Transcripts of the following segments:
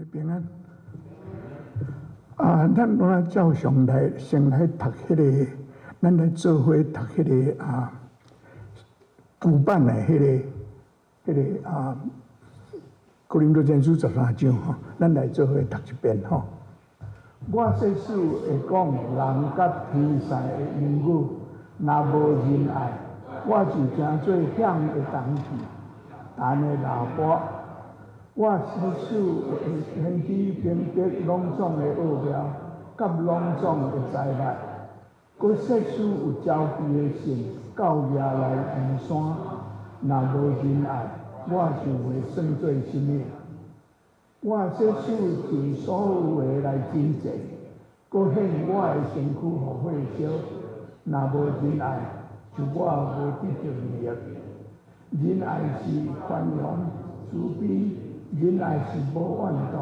平安。咱拢来照常来，先来读迄个，咱来做伙读迄个旧版的迄个哥林多前书13章吼，咱来做伙读一遍吼。我世事会讲人甲天使的言语，若无仁爱，我就诚做响的铜器，弹的喇叭。我世事会显示明白朗诵的奥妙，甲朗诵的财力。我世事有招庇的神，到夜来移山。若无仁爱，我就袂算做什么。我世事尽所有的来真济，搁献我的身躯互火烧。若无仁爱，就我无得着利益。仁爱是宽容、慈悲。仁爱是无怨妒，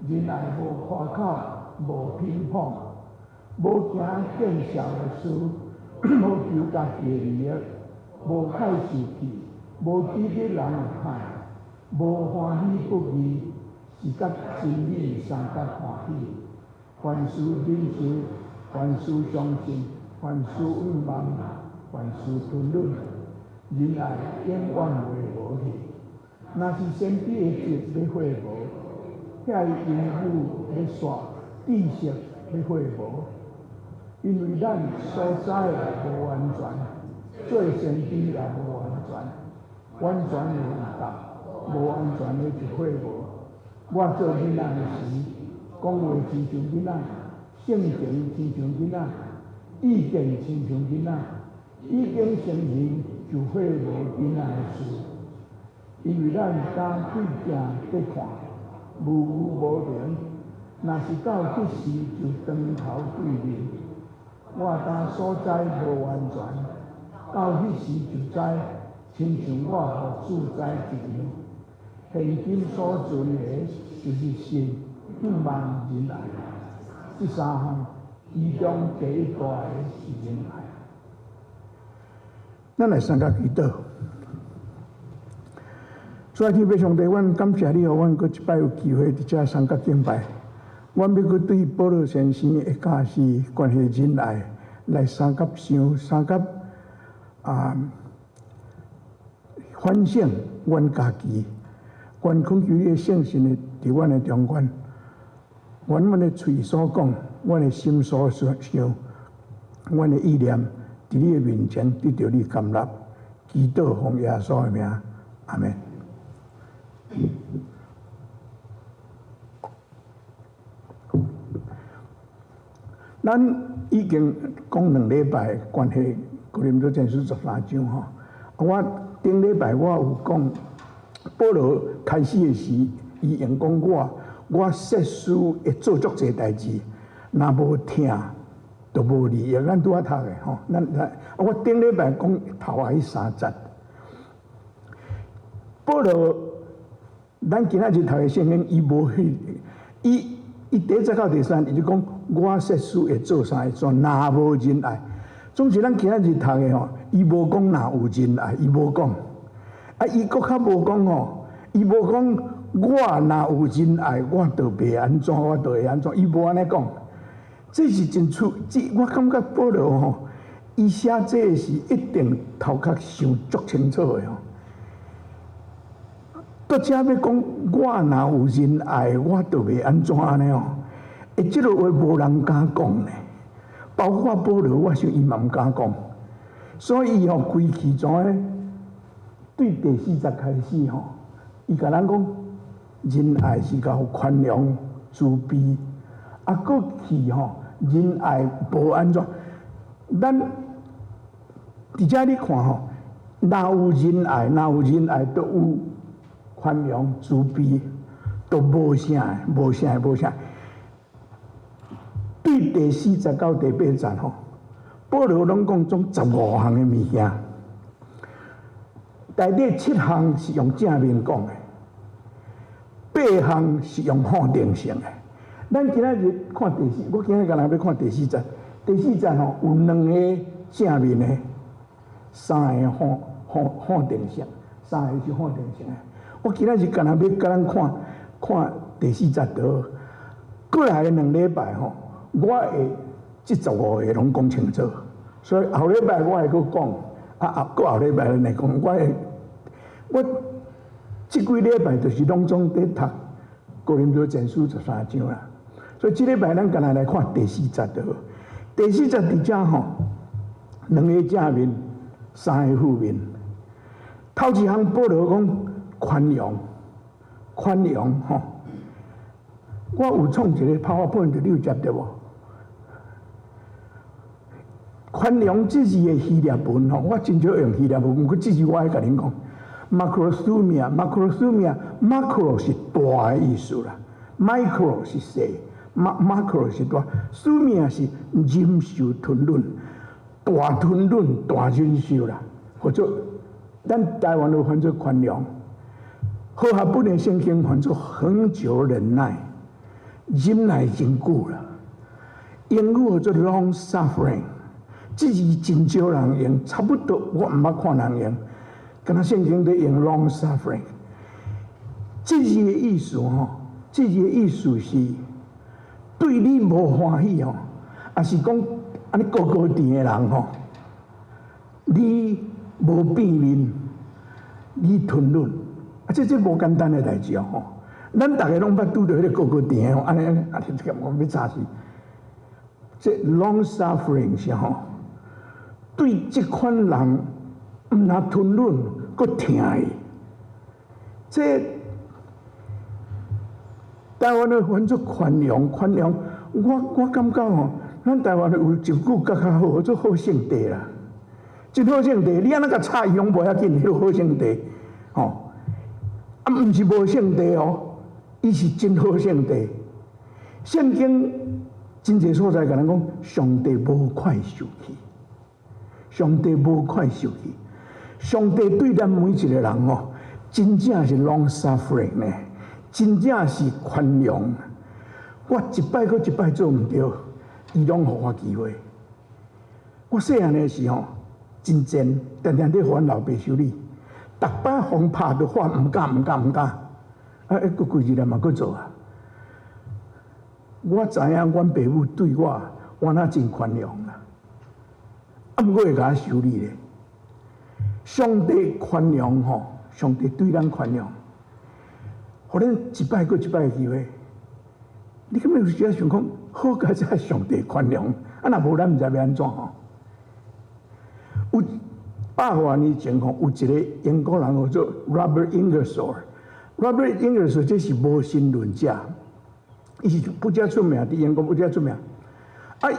仁爱无夸口，无偏颇，无行见笑的事，无求家己的利益，无害受气，无记得人有害，无欢喜不义，是甲真理相甲欢喜。凡事忍受，凡事相信，凡事允望，凡事吞忍，仁爱永远袂无去。若是先知的笔要火无，遐英语要煞，知识要火无，因为咱所知的无完全，做先知也无完全，完全的有达，无完全的就火无。我做囡仔的时，讲话亲像囡仔，性情亲像囡仔，意见亲像囡仔，已经成人就火无囡仔的事。因为咱敢对镜在看，无无明，若是到这时就当头对面。我当所知无完全，到迄时就知，亲像我互主知一样。现今所存的，就是信、望、仁爱。这三项，其中第一大的是仁爱。咱来参加祈祷。主啊，天父上帝，阮感谢你，互阮阁一摆有机会伫遮参加敬拜。阮要阁对保罗先生的教示关系仁爱来三甲反省阮家己，愿恳求你的圣神的伫阮的中间，愿阮的嘴所讲，阮的心所想，阮的意念，伫你的面前得到你甘纳。祈祷奉耶稣的名，阿门。咱已经讲2礼拜关系哥林多前书13章吼。我顶礼拜我有讲，保罗开始的时，伊用讲我世事会做足侪代志，若无听，就无利益。咱拄仔读的吼，我顶礼拜讲头下迄3节，保罗。咱今仔日读的圣经，伊无去，伊第1节到第3，伊就讲我世事会做啥会做，若无仁爱。总是咱今仔日读的吼，伊无讲若有仁爱，伊无讲。伊搁较无讲吼，伊无讲我若有仁爱，我就袂安怎，我就会安怎，伊无安尼讲。这是真我感觉保罗吼，伊写这个是一定头壳想足清楚的吼。到遮要讲，我若有仁爱，我就袂安怎呢哦？即个话无人敢讲呢，包括保罗，我想伊嘛毋敢讲。所以吼，规气怎呢？对第4节开始吼，伊甲咱讲，仁爱是甲有宽容、慈悲，搁去吼，仁爱无安怎？咱伫遮你看吼，哪有仁爱，都有。宽容、慈悲，都无啥。对第4节到第8节吼，保罗拢讲总15项的物件，内底7项是用正面讲的，8项是用否定性的。咱今仔日看第4，我今仔日敢若要看第4节。第4节吼有2个正面的，3个否定性，3个是否定性的。我今仔日敢若要甲咱看第4节倒，过来2礼拜吼，我会这15个拢讲清楚，所以后礼拜我会搁讲，过后礼拜来讲，我这几礼拜就是拢总在读哥林多前书13章啦，所以这礼拜咱干来看第4节就好。第4节伫遮吼，2个正面，3个负面。头一项保罗讲宽容吼。我有创一个 PowerPoint 你有接到无？宽容这字的希腊文吼，我真少用希腊文，不过这字我爱甲恁讲。macrosumia 是大的意思啦 ，micro 是小 ，macro 是大 ，sumia 是忍受吞忍，大吞忍大忍受啦，或者咱台湾都翻做宽容，和合本的圣经翻做恒久忍耐，忍耐真久啦。英语叫做 long suffering， 这字真少人用，差不多我毋捌看人用。敢若圣经在用 long suffering， 这字的意思吼，这字的意思是对你无欢喜吼，也是讲安尼高高甜的人吼，你无变面，你吞忍，这无简单的代志哦吼。咱大家拢捌拄到迄个高高甜吼，安尼，我要吵死。这 long suffering 是吼，对这款人。毋若吞忍，阁疼伊。这台湾的翻作宽容，我感觉吼，咱台湾有一句较好，做好性地啦。真好性地，你安那甲插伊拢无要紧，迄好性地，吼。毋是无性地哦，伊是真好性地。圣经真侪所在甲咱讲，上帝无快受气，上帝无快受气。上帝对咱每一个人哦，真正是 long suffering 呢，真正是宽容。我一摆搁一摆做毋对，伊拢互我机会。我细汉的时候真贱，常常咧互阮老爸修理，逐摆风拍着我毋敢。佫规日来嘛佫做啊。我知影阮爸母对我那真宽容啦，毋过会甲我修理咧。上帝宽容吼，上帝对咱宽容，互咱一摆过一摆的机会。你根本有时想讲，好佳哉上帝宽容，若无咱毋知要安怎吼。有100多年前吼，有一个英国人叫做 Robert Ingersoll。Robert Ingersoll 这是无神论者，伊是不遮出名，伫英国不遮出名。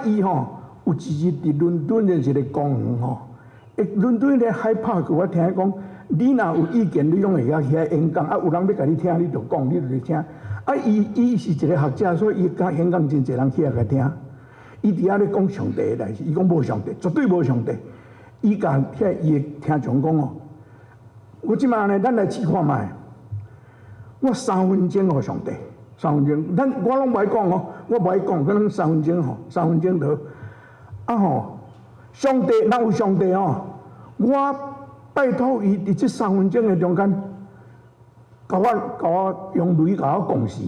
伊吼有一日伫伦敦的一个公园吼。伦敦咧海拍过，我听伊讲，你若有意见，你拢会晓遐演讲，有人要甲你听，你就讲，你就去听。伊是一个学者，所以伊讲演讲真侪人起来甲听。伊伫遐咧讲上帝的代志，伊讲无上帝，绝对无上帝。伊甲遐伊的听众讲哦，我即摆呢，咱来试看卖。我3分钟互上帝，3分钟，我拢无爱讲哦，我无爱讲，可能3分钟吼，3分钟就吼。上帝哪有上帝哦？我拜托伊伫这3分钟的中间，甲我用雷甲我讲死。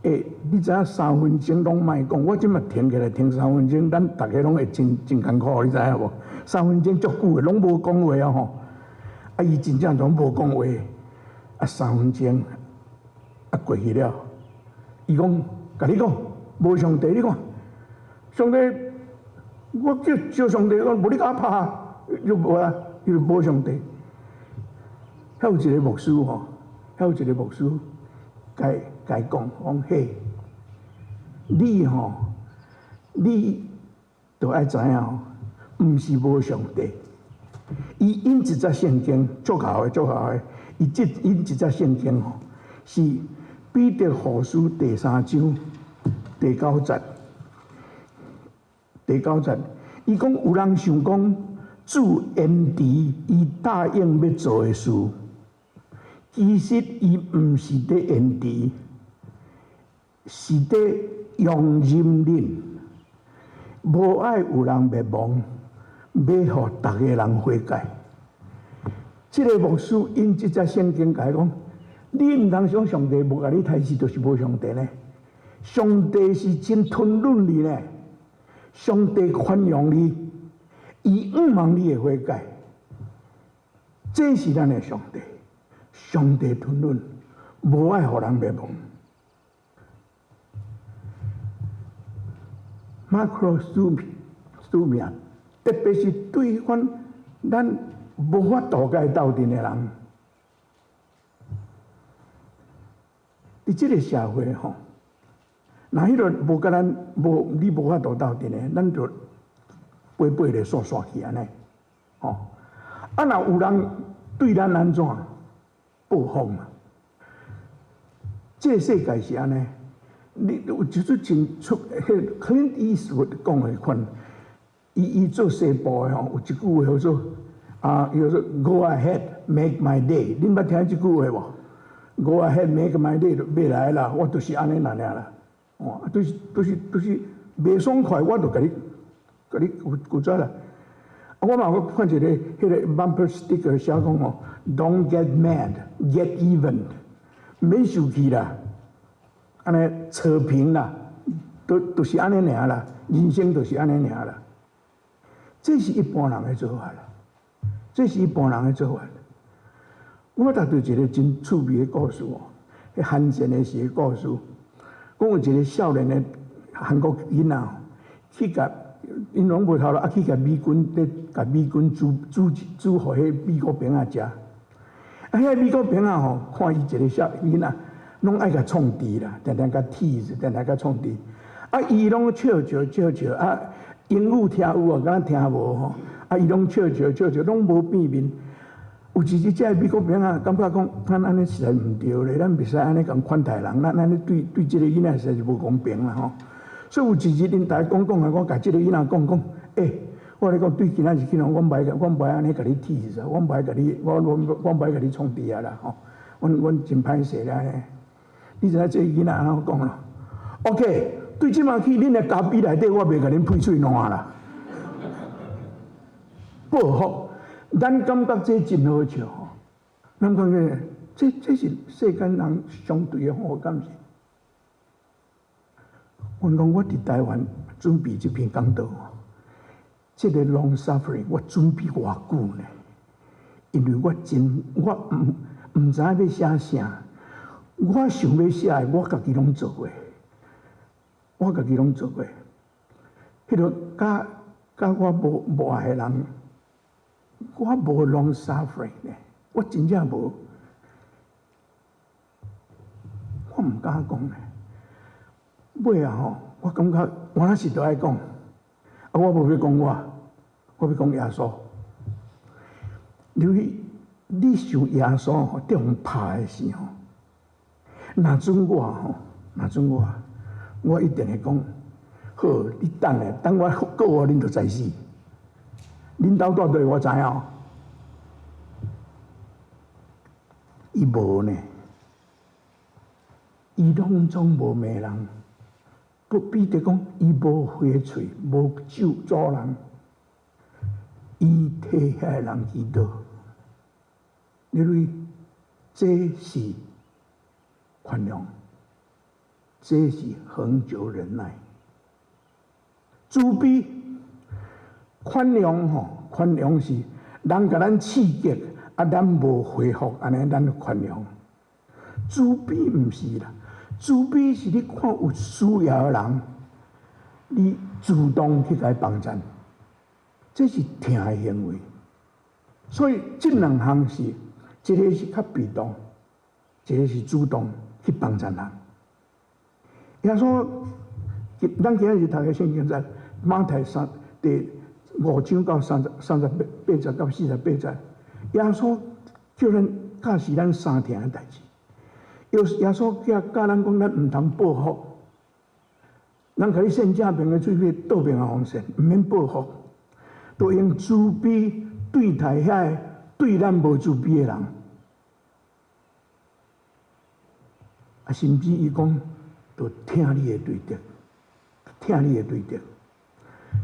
你知影3分钟拢莫讲，我即马停起来停3分钟，咱大家拢会真艰苦，你知影无？3分钟足久的，拢无讲话啊吼。伊真正拢无讲话，3分钟过去了。伊讲，甲你讲，无上帝，你看上帝。我叫上帝，我无你甲我拍，又无啊，又无上帝。还有一个牧师吼，甲讲，嘿，你吼，你都爱知影吼，毋是无上帝。伊引一则圣经，足好诶，伊引一则圣经吼，是彼得后书第3章第9节。伊讲有人想讲主延迟，伊答应要做的事，其实伊毋是伫延迟，是伫用忍忍，无爱有人灭亡，要互逐个人悔改。这个牧师因即只圣经甲伊讲，你毋通想上帝无甲你杀死，就是无上帝呢。上帝是真吞忍你呢，上帝宽容你，伊毋望你的悔改，这是咱的上帝。上帝吞忍，无爱互人灭亡。马克思命，特别是对阮咱无法度甲伊斗阵的人，伫即个社会吼，若迄个无甲咱你无法度斗阵的，咱就飞飞咧煞煞去安尼，吼。啊，若有人对咱安怎报复嘛？这个世界是安尼。你有就是真出，迄 Clint Eastwood 讲的款，伊做西部的吼，有一句话叫做叫做 Go ahead, make my day。恁捌听即句话无 ？Go ahead, make my day 就要来啦，我就是安尼那尔啦。哦，就是袂爽快，我就甲你负责啦。我嘛我看一个迄个 bumper sticker 写讲吼 ，Don't get mad, get even， 免生气啦。安尼扯平啦，就是安尼尔啦，人生就是安尼尔啦。这是一般人的做法啦，这是一般人的做法。我读到一个真趣味的故事哦，迄韩战的时个故事，讲有一个少年的韩国囡仔去甲因拢无头路，去甲美军煮互迄美国兵仔食。迄美国兵仔吼，看伊一个小囡仔。拢爱甲创治啦，定定甲 tease， 定定甲创治。伊拢笑，英语听有啊，敢听无吼？伊拢笑，拢无变面。有一日，这美国兵啊，感觉讲，咱安尼实在毋对咧，咱袂使安尼共款待人，咱安尼对即个囡仔实在是无公平啦吼。所以有一日，因大家讲啊，我甲即个囡仔讲，我咧讲对今仔日去喏，我袂安尼甲你 tease， 我袂甲你创治啊啦吼。阮真歹势咧。你知影这囡仔安怎讲咯 ？OK， 对即马去恁的家己内底，我袂甲恁配喙烂啦。报复，咱感觉这真好笑吼。咱感觉这是世间人相对的好感是。我讲我伫台湾准备这篇讲道，这个 long suffering 我准备偌久呢？因为我毋知影要写啥。我想要写的，我家己拢做过。迄个甲我无爱的人，我无 long suffering 呢，我真正无，我毋敢讲呢。尾啊吼，我感觉我那是都爱讲，我无要讲我要讲耶稣。你想耶稣吼，伫互拍的时候。若准我一定会讲，好，你等我告我，恁就知死。恁兜住对我知影，伊无呢，伊拢总无骂人，不比得讲伊无花喙，无咒詛人，伊替遐个人祈祷，因为这是。宽容，这是恒久忍耐。慈悲、宽容吼，宽容是人甲咱刺激，咱无回复，安尼咱宽容。慈悲毋是啦，慈悲是你看有需要的人，你主动去甲伊帮衬，这是疼的行为。所以这两项是，一个是较被动，一个是主动。去帮助人。耶稣，咱今日读嘅圣经在马太第5章到38节到48节，耶稣叫咱教示咱三件嘅代志。耶稣教咱讲，咱毋通报复，人甲你献正面嘅水火，倒面嘅风扇，毋免报复，都用慈悲对待遐对咱无慈悲嘅人。甚至伊讲，就听你的对答，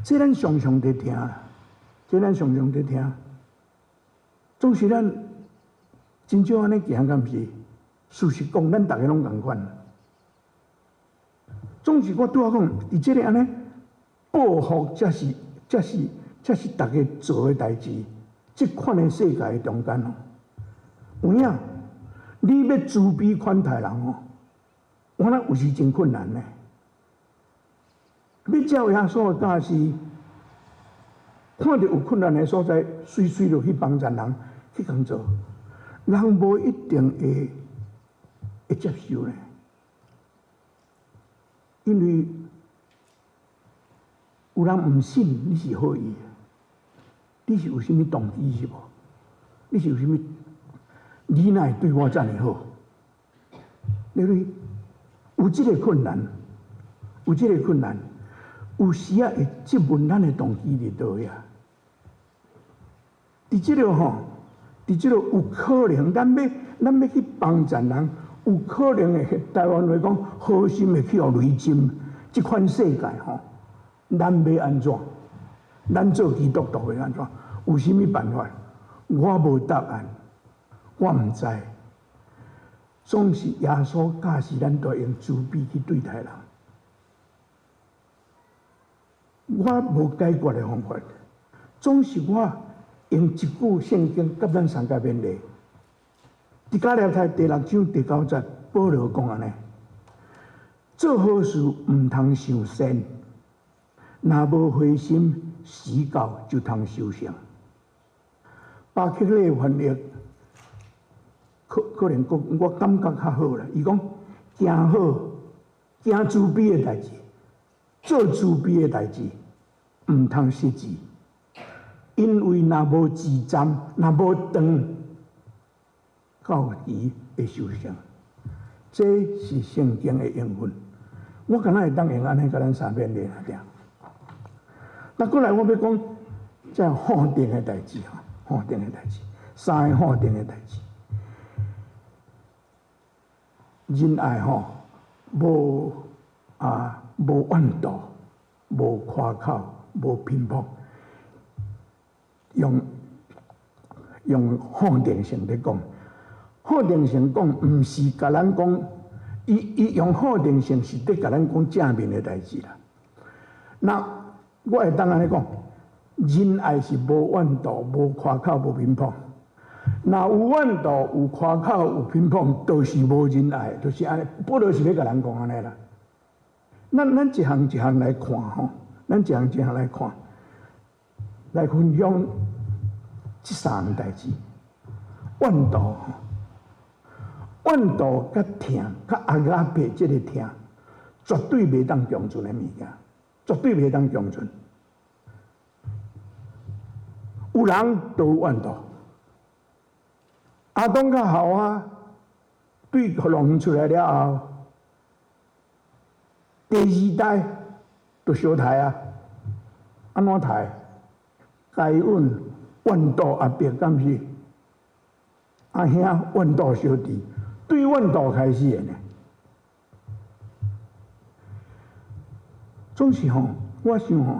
这咱常常在听，总是咱真少安尼行，敢毋是？事实讲，咱大家拢共款。总是我拄仔讲，伫即个安尼报复，才是大家做诶代志。即款诶世界中间哦，有影，你要慈悲款待人哦，我那有时真困难呢。要照耶稣诶教示，看到有困难诶所在，随就去帮助人，去工作，人无一定会接受呢。因为有人毋信你是好意，你是有啥物动机是无？你是有啥物？你哪会对我遮尔好？因为有即个困难，有即个困难，有时啊会质问咱的动机伫倒呀。伫即个吼，伫即个有可能，咱要去帮助人。有可能会台湾来讲，好心会去互雷震。即款世界吼，咱要安怎？咱做基督徒要安怎？有啥物办法？我无答案，我毋知。总是耶稣教示咱都用慈悲去对待人。我无解决的方法，总是我用一句圣经甲咱三界勉励。伫加拉太第6章第9节，保罗讲安尼：做好事毋通想善，若无灰心，时到就通收成。巴克利翻译可能我感觉较好啦。伊讲行好、行慈悲的代志，做慈悲的代志，毋通失志，因为若无志站，若无长。到期会受伤，这是圣经的应分。我敢若会当用安尼甲咱三遍练下。那过来我要讲，即法定的代志吼，法定的代志，三个法定的代志。仁爱吼，无怨妒，无夸口，无偏颇，用法定性咧讲。法定性讲，毋是甲咱讲，伊用法定性是伫甲咱讲正面的代志啦。那我会当安尼讲，仁爱是无怨妒、无夸口、无偏颇。若有怨妒、有夸口、有偏颇，都是无仁爱，就是安尼。保罗是要甲咱讲安尼啦。咱一项一项来看吼，咱一项一项来看，来分享即三个代志。怨妒。怨妒甲疼，甲阿拉伯即个疼，绝对袂当共存的物件，绝对袂当共存。有人都有怨妒，阿当甲夏娃对弄出来了后，第二代就相杀啊，安怎杀？该怨怨妒阿伯，敢是？阿兄怨妒小弟。对怨妒开始的呢，总是吼，我想吼，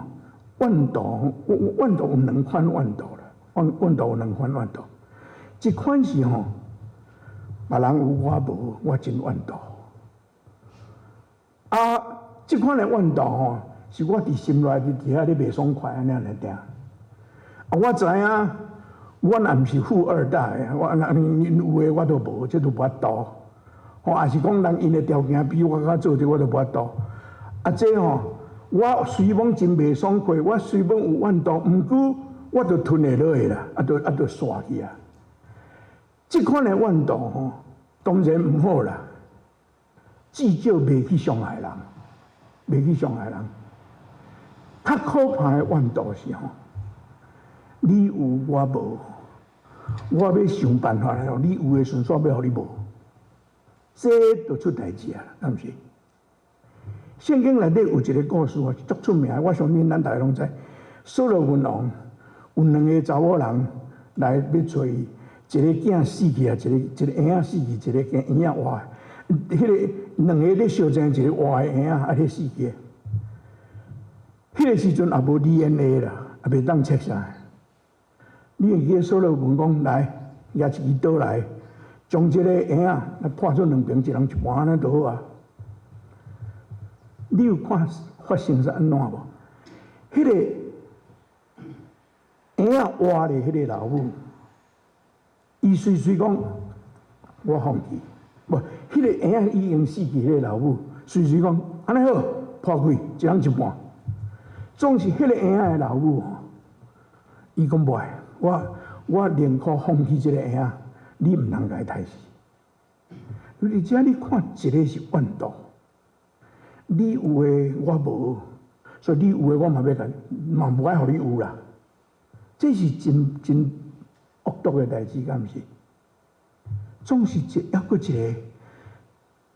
怨妒有两款怨妒啦，怨妒有两款怨妒，一款是吼，别人有我无，我真怨妒。啊，这款的怨妒吼，是我伫心内伫遐咧袂爽快安尼来定。啊，我知影。我也毋是富二代，我有诶我都无，这都无法度。吼，也是讲人因诶条件比我较做，这我都无法度。啊，这吼，我虽讲真袂爽快，我虽讲有怨妒，毋过我都吞下落去啦，啊，都煞去啊。这款诶怨妒吼，当然毋好啦，至少袂去伤害人，袂去伤害人。较可怕诶怨妒是吼。你有我无，我要想办法来，你有诶顺续要互你无，这就出代志啊，敢毋是？圣经内底有一个故事啊，足出名，我相信咱大家拢知。所罗门王有两个查某人来要找伊，一个囝死去啊，一个婴仔死去，一个婴仔活。迄个两个咧相争，一个活诶婴仔啊，咧死去。迄个时阵也无 DNA 啦，也袂当测啥。你会记所罗门讲来，举一支刀来，将一个婴仔来破做两边，一人一半安尼就好啊。你有看发生是安怎无？迄个婴仔活咧，迄个老母，伊随讲我放弃，无，迄个婴仔已经死去，迄个老母随讲安尼好，破开一人一半。总是迄个婴仔的老母吼，伊讲袂，我宁可放弃这个婴仔，你毋通甲伊杀死。而且你看，一个是怨妒，你有诶我无，所以你有诶我嘛要甲，嘛无爱互你有啦。这是真恶毒诶代志，敢毋是？总是还佫一个，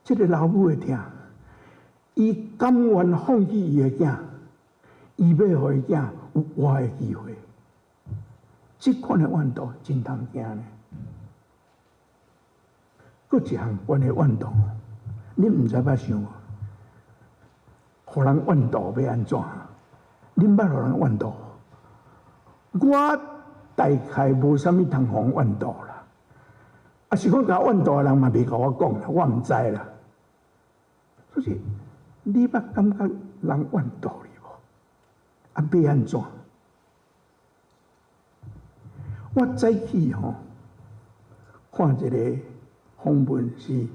这个老母会疼，伊甘愿放弃伊诶囝，伊要互伊囝有活诶机会。这款诶怨妒真通惊呢。佫一项关于怨妒，你毋知捌想过，互人怨妒要安怎？恁捌互人怨妒？我大概无啥物通互怨妒啦。啊，是讲甲怨妒诶人嘛袂甲我讲啦，我毋知啦。所以你捌感觉人怨妒你无？啊，要安怎？我早起吼看一个访问，是一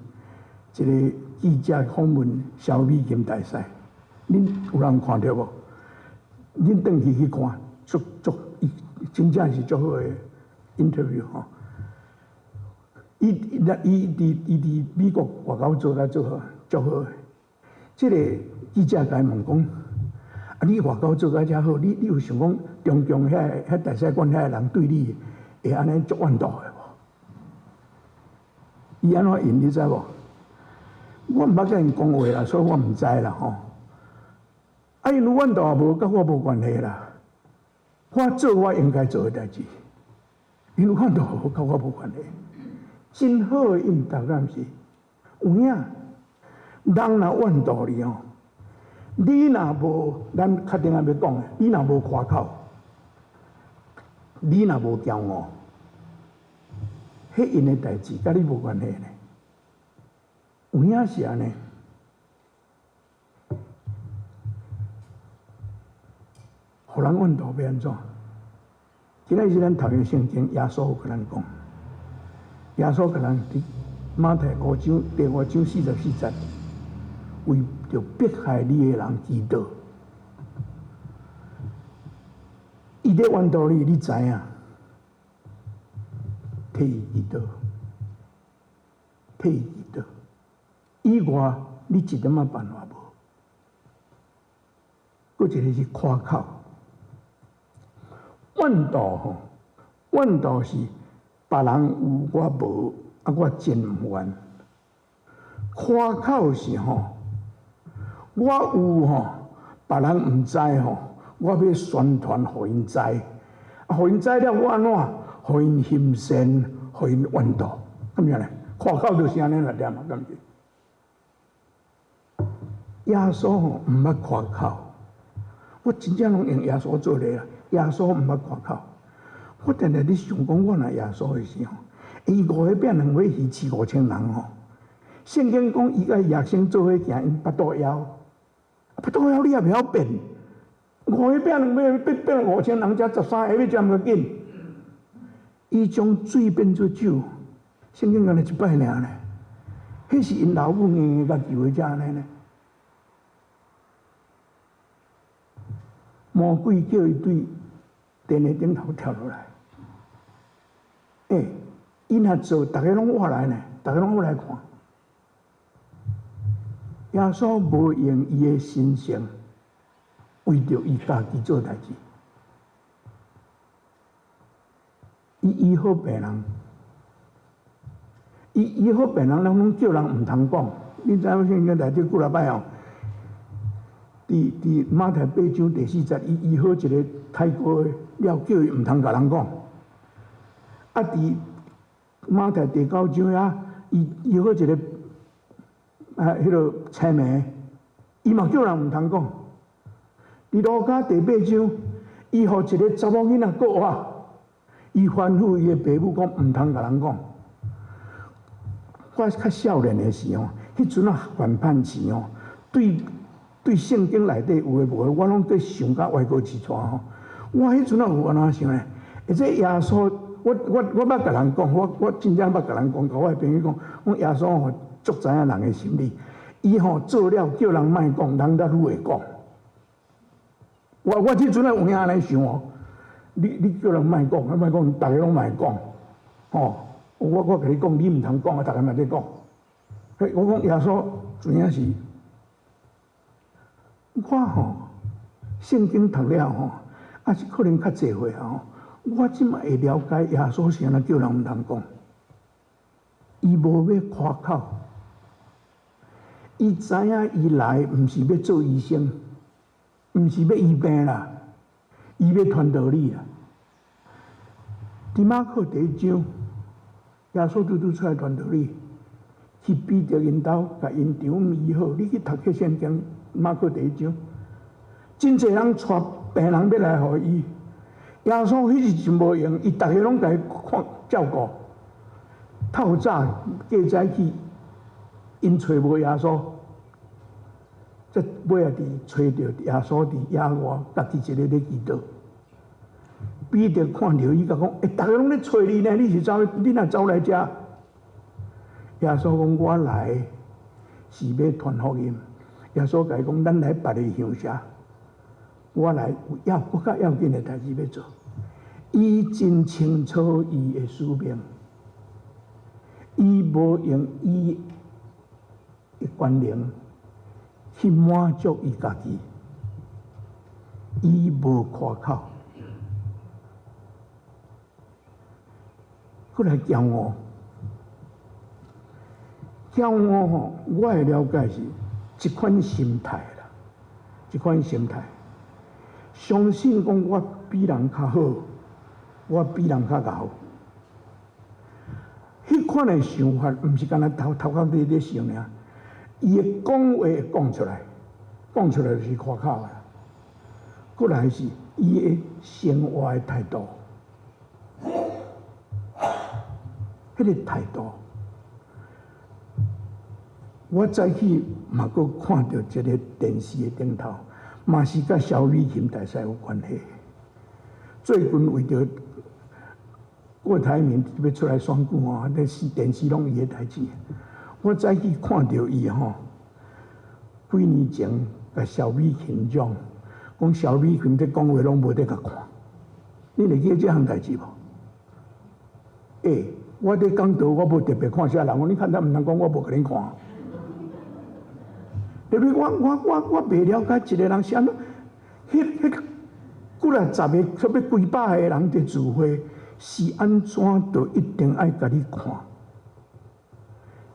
个记者访问萧美琴大师，恁有人看到无？恁转去看，真正是足好诶 interview 吼。伊伫美国外口做来做好，足好诶。即个记者甲伊问讲：啊，你外口做甲遮好，你有想讲中共遐大使馆遐人对你会安尼足怨妒诶无？伊安怎应你知无？我毋捌甲因讲话啦，所以我毋知啦吼。啊，因怨妒也无甲我无关系啦。我做我应该做诶代志，因怨妒无甲我无关系。真好诶应答敢是？有影，人若怨妒你哦，你若无，咱确定要讲诶，你若无夸口，你若无骄傲，迄因诶代志甲你无关系呢。有影是安尼。互人怨妒要安怎？今仔日咱读嘅圣经，耶稣有甲咱讲，耶稣甲咱伫马太5章第5章44节，为着迫害你嘅人祈祷。伊咧怨妒你，你知影？替伊祈祷，替伊祈祷。以外，你一点仔办法无。佫一个是夸口。怨妒吼，怨妒是别人有我无，啊我真毋愿。夸口是吼，我有吼，别人毋知吼，我要宣传，互因知，啊，互因知了，我安怎？互因欣赏，互因怨妒，咁样咧？夸口就是安尼来念嘛，咁是。耶稣吼毋捌夸口，我真正拢用耶稣做例啦。耶稣毋捌夸口，我定定咧想讲，我若耶稣诶时候，伊5个饼2尾鱼饲5000人吼。圣经讲伊甲野生做伙行，因巴肚枵，巴肚枵你也袂晓变。5个饼2尾鱼变5000人，才13个要占个紧。伊将水变做酒，圣经敢若一摆尔呢。迄是因老母硬甲救才安尼呢。魔鬼叫伊对电的顶头跳落来，伊若做，大家拢活来呢，大家拢来看。耶稣无用伊的神性，为着伊家己做代志，伊医好病人，伊医好病人，咱拢叫人毋通讲。你知影圣经内底几落摆哦？伫马太8章第4节，伊医好一个泰国的了，叫伊毋通甲人讲。啊，伫马太第9章遐，伊医好一个迄个青眉，伊嘛叫人毋通讲。伫路加第8章，伊互一个查某囡仔告我，伊吩咐伊的爸母讲毋通甲人讲。我较少年的时候，迄阵啊反叛期哦，对圣经内底有诶无诶，我拢在想甲歪过起出吼。我迄阵啊有安怎想咧？这耶稣，我捌甲人讲，我真正捌甲人讲，甲我诶朋友讲，我耶稣吼足知影人诶心理，伊吼做了叫人莫讲，人才愈会讲。我迄阵啊有影安尼想哦，你叫人莫讲，莫讲，逐个拢莫讲，吼。我甲你讲，你毋通讲啊，逐个嘛在讲。我讲耶稣主要是，我吼圣经读了吼，也是可能较济岁吼，我即马会了解耶稣是安怎叫人毋通讲。伊无要夸口，伊知影伊来毋是要做医生，毋是要医病啦，伊要传道理啦。伫马可第一章，耶稣拄出来传道理，去彼得因兜，甲因场医好。你去读迄圣经，马可第一章，真侪人带病人要来互伊。耶稣迄时阵无用，伊逐个拢甲伊看照顾。透早过早去，因找无耶稣，则尾仔伫找着耶稣伫野外，家己一个咧祈祷。彼得看到伊，甲讲：逐个拢咧找你呢，你若走来遮？耶稣讲：我来是要传福音。耶稣甲伊讲：咱来别个乡下，我来有我较要紧的代志要做。伊真清楚伊的使命。伊无用伊的权能去满足伊家己，伊无夸口，佫来骄傲。骄傲吼，我的了解是一款心态啦，一款心态。相信讲我比人较好，我比人较敖。迄款的想法，毋是干那头壳里咧想尔，伊的讲话会讲出来，讲出来就是夸口啦。过来是伊的生活的态度，迄个态度。我早起嘛，佫看到一个电视的顶头，嘛是甲萧美琴大师有关系。最近为着郭台铭要出来选举吼，那电视拢伊的代志。我早起看到伊吼，几年前甲萧美琴讲萧美琴在讲话拢无得甲看。你会记得这项代志无？我伫讲道，我无特别看啥人，你看他毋通讲我无甲恁看。特别我袂了解一个人是安怎，迄几来十个，差不多几百个人伫聚会。是安怎都一定爱甲你看，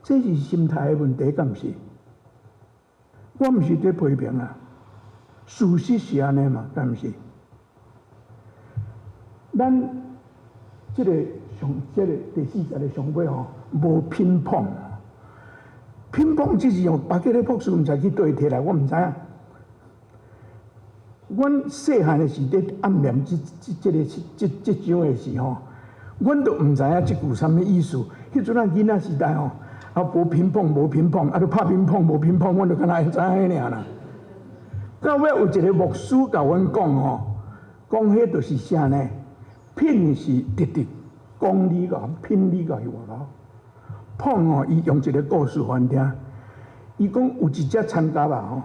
这是心态的问题，敢毋是？我毋是在批评啊，事实是安尼嘛，敢毋是？咱这个第40个上尾吼，无乒乓，乒乓只是用巴结的博士毋知去对摕来，我毋知影。阮细汉的时咧暗念这章的时候，阮都毋知影即句啥物意思。迄阵啊囡仔时代吼，啊无乒乓，啊都拍乒乓无乒乓，阮就敢若会知影尔啦。到尾有一个牧师甲阮讲吼，讲迄就是啥呢？品是直，讲理个，品理个是外口。碰吼，伊用一个故事还听，伊讲有一只参加吧吼。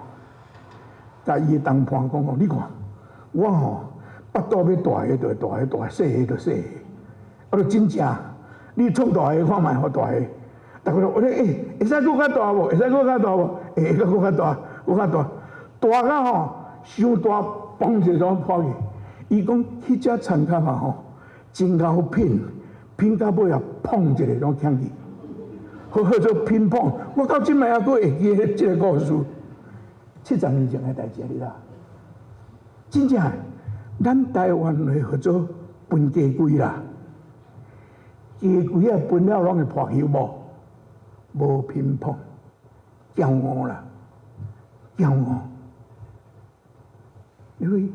甲伊的同伴讲吼，你看我吼腹肚要大个就大，细个就细个，啊，就真正你创大个看卖，互大个，逐个我咧会使佫较大无？会使佫较大无？会佫较大，佫较大，大到吼伤大，嘣一下破去。伊讲迄只参加嘛吼，真够拼到尾啊，碰一下拢呛去，好做乒乓。我到即摆还佫会记迄即个故事。70年前的代志哩啦，真正，咱台湾会叫做分家规啦，家规啊分了拢会破球无乒乓，骄傲啦，骄傲。因为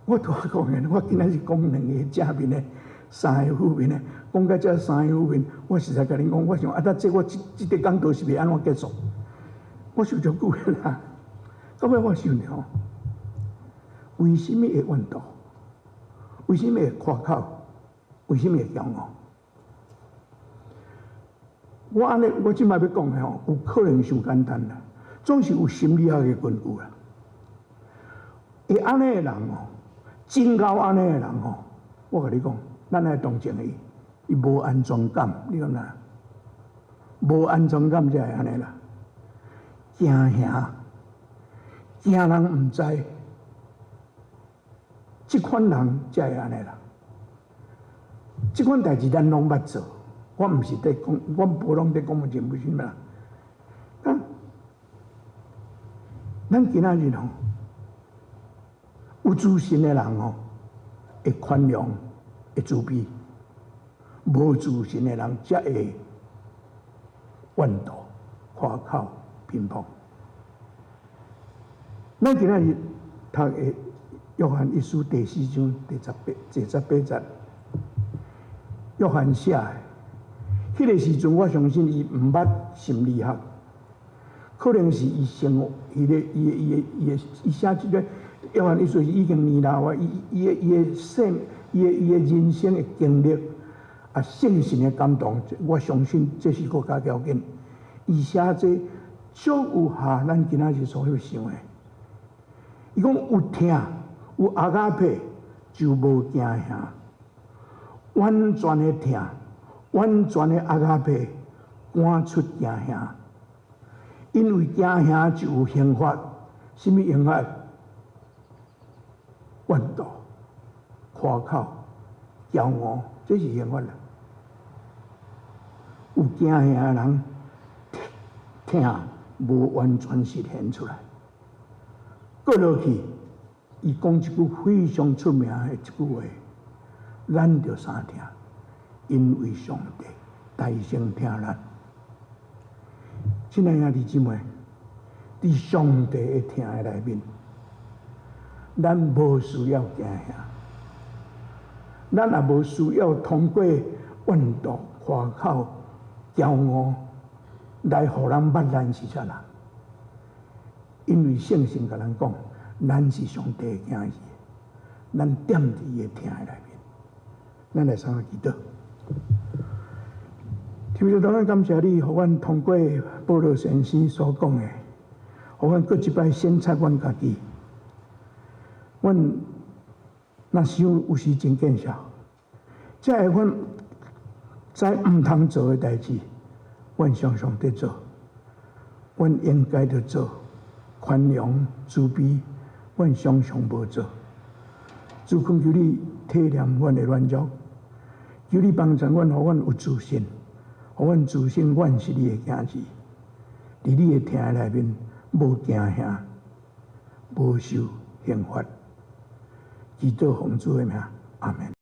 我拄仔讲的，我今仔是讲两个正面的，三个负面的，讲到这三样面，我实在甲恁讲，我想这我这个讲道是要安怎结束？我想足久的啦，到尾我想了，为什么会怨妒？为什么会夸口？为什么会骄傲？我安尼，我即摆要讲的吼，有可能伤简单啦，总是有心理学的根据啦。会安尼的人哦，真够安尼的人哦，我甲你讲，咱爱同情伊，伊无安全感，你讲哪？无安全感才会安尼啦，惊吓，惊人毋知，即款人才会安尼啦。即款代志咱拢捌做。我毋是在讲，我无拢在讲目前为什么啦？咱今仔日吼，有自信的人吼，会宽容，会慈悲；无自信的人才会怨妒、夸口、评判。咱今仔日读的《约翰一书》第4章第18节，约翰写的。迄个时阵，我相信伊毋捌心理学，可能是伊生活，伊写即个约翰一书是已经年老啊，伊的人生的经历啊，圣神的感动，我相信这是国家条件。伊写这少有下咱今仔日所要想的。伊讲有疼有阿加佩，就无惊吓，完全的疼。完全的阿加佩赶出惊吓，因为惊吓就有刑罚，什么刑罚？怨妒、夸口、骄傲，这是刑罚啦。有惊吓的人，疼无完全实现出来。过落去，伊讲一句非常出名的一句话：咱着三疼。因为上帝大声听咱，亲爱的弟姊妹，伫上帝的听的内面，咱无需要惊吓，咱也无需要通过怨妒、夸口、骄傲来互人捌咱是啥人，因为圣经甲咱讲，咱是上帝的囝儿，咱踮伫伊的听的内面，咱来三个祈祷。天父，当然感谢你，互阮通过保罗先生所讲的，互阮搁一摆审察阮家己。阮若想有时真见笑，才会阮在毋通做的代志，阮常常在做。阮应该着做，宽容、慈悲，阮常常无做。主恳求你体谅阮的软弱。求你帮助阮，互阮有自信，互阮自信，阮是你的囝儿，伫你的听内面无惊吓，无受刑罚，祈祷奉主的名，阿门。